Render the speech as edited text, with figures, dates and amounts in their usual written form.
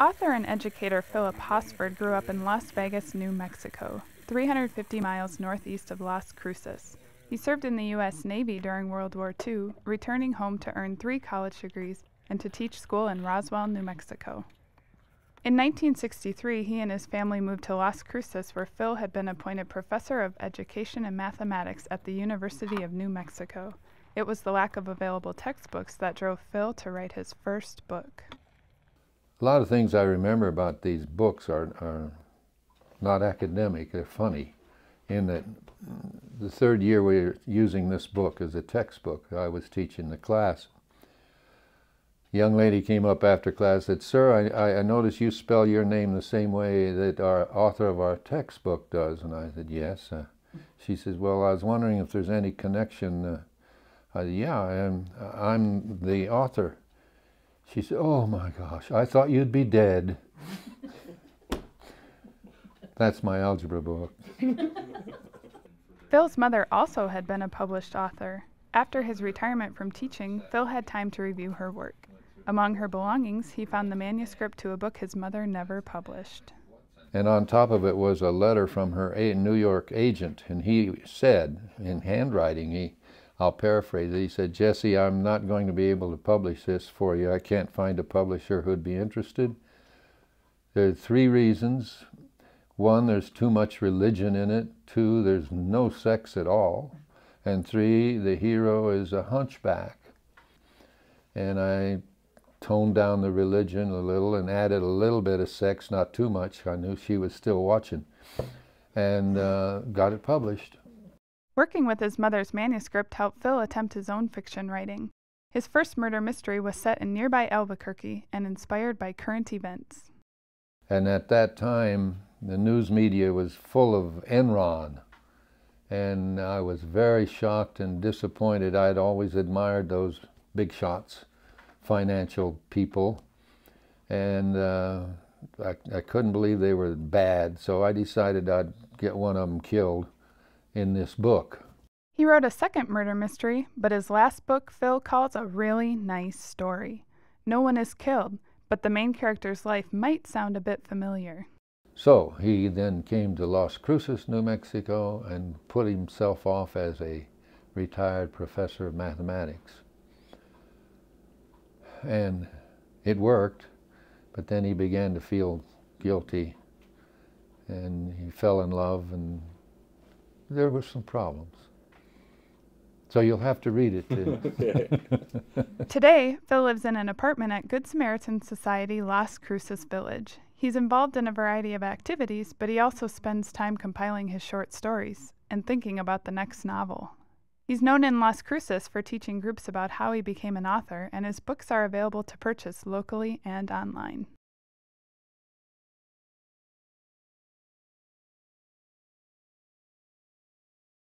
Author and educator Philip Hosford grew up in Las Vegas, New Mexico, 350 miles northeast of Las Cruces. He served in the U.S. Navy during World War II, returning home to earn 3 college degrees and to teach school in Roswell, New Mexico. In 1963, he and his family moved to Las Cruces, where Phil had been appointed professor of education and mathematics at the University of New Mexico. It was the lack of available textbooks that drove Phil to write his first book. A lot of things I remember about these books are not academic, they're funny, in that the third year we were using this book as a textbook. I was teaching the class. A young lady came up after class and said, "Sir, I notice you spell your name the same way that our author of our textbook does." And I said, "Yes." She says, "Well, I was wondering if there's any connection." I said, "Yeah, I'm the author." She said, "Oh my gosh, I thought you'd be dead." That's my algebra book. Phil's mother also had been a published author. After his retirement from teaching, Phil had time to review her work. Among her belongings, he found the manuscript to a book his mother never published. And on top of it was a letter from her New York agent, and he said, in handwriting, I'll paraphrase it, he said, "Jesse, I'm not going to be able to publish this for you. I can't find a publisher who'd be interested. There are 3 reasons. 1, there's too much religion in it. 2, there's no sex at all. And 3, the hero is a hunchback." And I toned down the religion a little and added a little bit of sex, not too much. I knew she was still watching. And got it published. Working with his mother's manuscript helped Phil attempt his own fiction writing. His first murder mystery was set in nearby Albuquerque and inspired by current events. And at that time, the news media was full of Enron. And I was very shocked and disappointed. I'd always admired those big shots, financial people. And I couldn't believe they were bad, so I decided I'd get one of them killed in this book. He wrote a second murder mystery, but his last book Phil calls a really nice story. No one is killed, but the main character's life might sound a bit familiar. So he then came to Las Cruces, New Mexico, and put himself off as a retired professor of mathematics. And it worked, but then he began to feel guilty, and he fell in love, and there were some problems. So you'll have to read it too. Today, Phil lives in an apartment at Good Samaritan Society, Las Cruces Village. He's involved in a variety of activities, but he also spends time compiling his short stories and thinking about the next novel. He's known in Las Cruces for teaching groups about how he became an author, and his books are available to purchase locally and online.